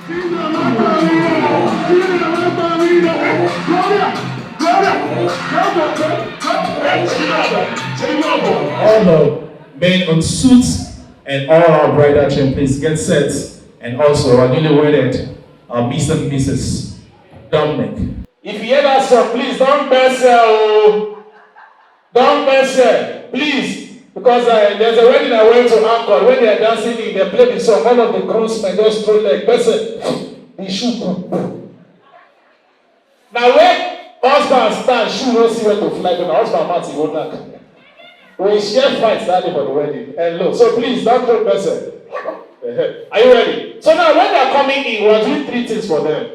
All the men on suits and all our bridal train, please get set. And also our newly wedded Mr. and Mrs. Dominic. If you hear that song, please don't mess it. Don't mess it, please. Because there's a wedding I went to Anchor. When they are dancing, they play the song. One of the groomsmen just throw like person. The shoe. Now when husband stand, shoe no see where to fly. But husband mouth he won't knock. We share fights that day for the wedding. Hello. So please don't throw person. Are you ready? So now when they are coming in, we're doing 3 things for them.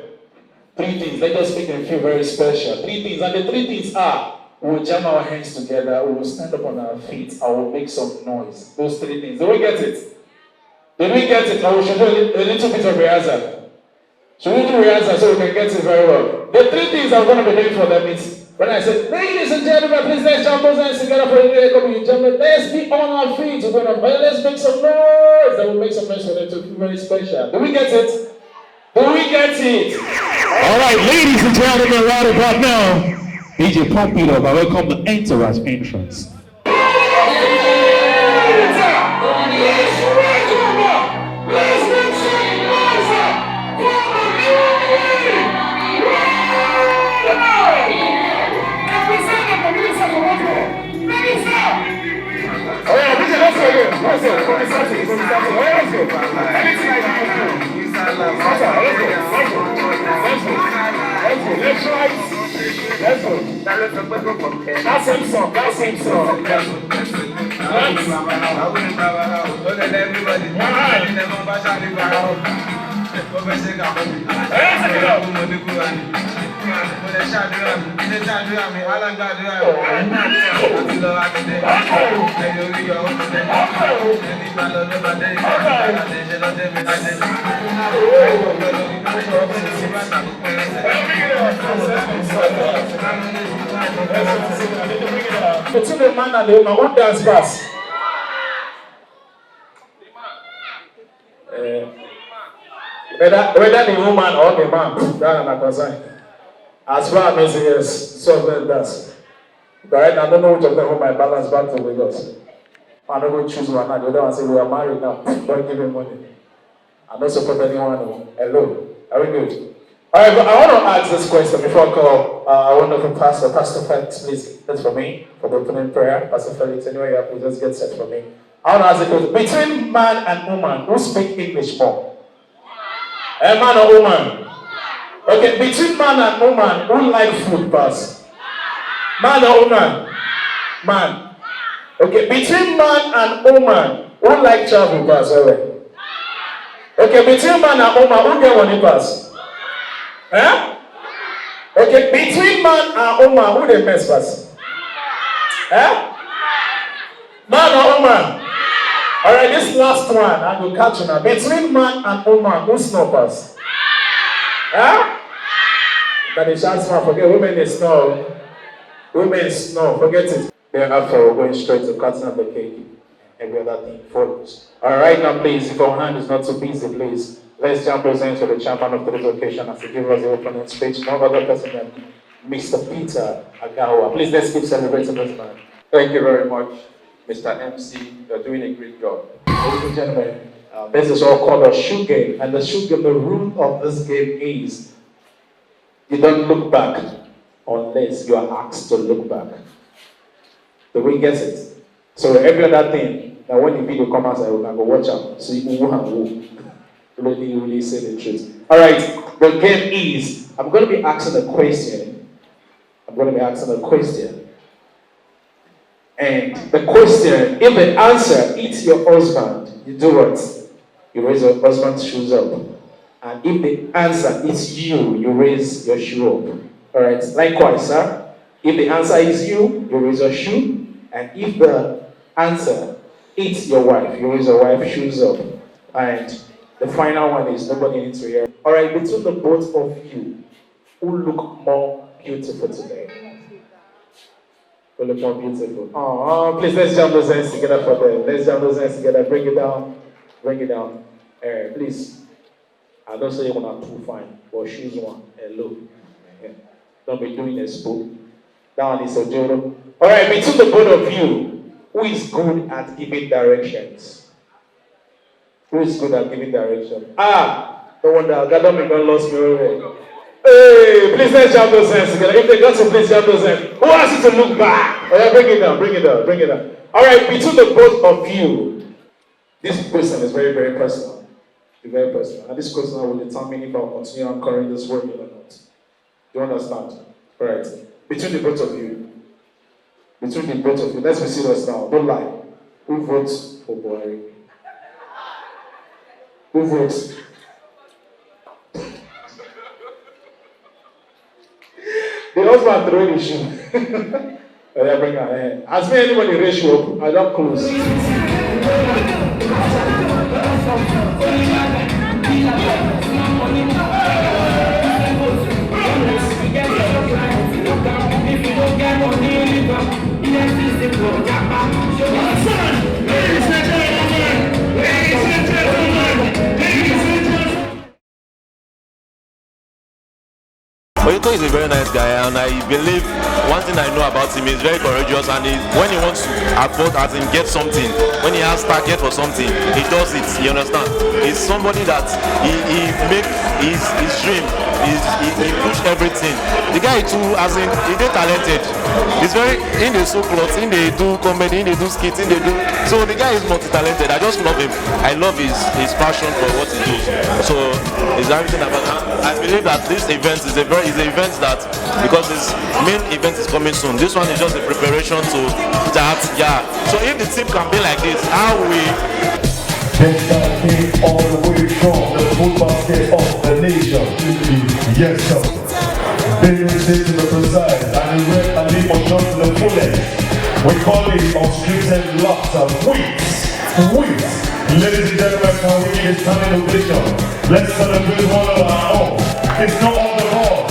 3 things. Let us make them feel very special. 3 things. And the 3 things are, we will jam our hands together, we will stand up on our feet, I will make some noise. Those 3 things. Did we get it? Did we get it? Or we should do a little bit of rehearsal. Should we do rehearsal so we can get it very well? The 3 things I'm going to be doing for them is, when I said, ladies and gentlemen, please let's jump those hands together for the gentlemen. Let's be on our feet. Let's make some noise. Then we'll make some noise for them to feel very special. Did we get it? Did we get it? All right, ladies and gentlemen, right about now, DJ Pump It Up, I welcome the Entourage entrance. Let's go. That same song. Between the man and the woman, who dance fast? Whether the woman or the man, that's not concern. As far as yes, so well that's. But right now, I don't know which of them will my balance back to Lagos. I'm not going to choose one. The other one say we are married now. Don't give him money. I don't support anyone. Hello, are we good? All right, but I want to ask this question before I call our wonderful pastor. Pastor Felix, please, that's for me, for the opening prayer. Pastor Felix, anyway, you please just get set for me. I want to ask the question. Between man and woman, who speak English more? A man or woman? Okay, between man and woman, who like food first? Man or woman? Man. Okay, between man and woman, who like travel first? Okay, between man and woman, who get money first? Huh? Okay, between man and woman, who they mess first? Huh? Man or woman? Alright, this last one, I will catch you now. Between man and woman, who snore first? Huh? That is chance man, forget women they snore. Women snore, forget it. Thereafter, we're going straight to cutting up the cake. Every other thing follows. Alright, now please, if your hand is not so busy, please. Let's jump present to the champion of today's occasion as he gives us the opening speech. No other person than Mr. Peter Agawa. Please let's keep celebrating this man. Thank you very much, Mr. MC. You're doing a great job. Ladies and gentlemen, this is all called a shoe game. And the shoe game, the rule of this game is you don't look back unless you are asked to look back. The way gets it. So every other thing, that when the video comes outside, we can go watch out. So you can woo and woo. Really say the truth. Alright, the game is, I'm going to be asking a question. And the question, if the answer is your husband, you do what? You raise your husband's shoes up. And if the answer is you, you raise your shoe up. Alright, likewise, sir. If the answer is you, you raise your shoe. And if the answer is your wife, you raise your wife's shoes up. And the final one is nobody needs to hear. Alright, between the both of you, who look more beautiful today? Who look more beautiful? Oh, please let's jump those hands together for them. Let's jump those hands together. Bring it down. Please. I don't say one too fine, but choose one. Hello. Yeah. Don't be doing a spook. That one is a joke. All right, between the both of you, who is good at giving directions? Who is good at giving direction? No wonder, God don't make God lost me already. Hey, please let's shout those hands together. If they got to please shout those hands. Who asked you to look back? Oh yeah, bring it down, bring it down, bring it down. All right, between the both of you, this question is very, very personal. Very personal. And this question will determine if I'll continue anchoring this word or not. Do you understand? All right. Between the both of you, let's be serious now. Don't lie. Who votes for Buhari? Who votes? The husband throwing the shoe. I bring her hand. As me anybody raise you up, I don't close. Oyiko is a very nice guy, and I believe one thing I know about him is very courageous, and when he wants to afford, as in get something, when he has target for something, he does it. You understand? He's somebody that he make his dream. He push everything. The guy too, as in, he's talented. He's very in the so clothes, in they do comedy, in they do skits, in they do. So the guy is multi-talented. I just love him. I love his passion for what he does. So it's everything about that. I believe that this event is an event that, because this main event is coming soon, this one is just a preparation to that. Yeah. So if the team can be like this, how we came all the way from the football state of the nation. Yes, sir. Business to the precise and the red and leap on shot to the fullest. We call it unscripted laughter. Wait. Ladies and gentlemen, can we get standing ovation? Let's celebrate one of our own. It's not on the ball.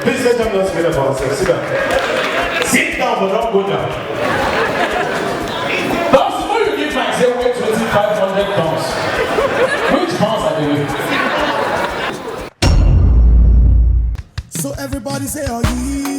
Please let them not forget about ourselves. Sit down. Sit down, but don't go down. That's why you give my say weigh 2,500 pounds. Which pounds are they weighing? So everybody say, oh, yeah.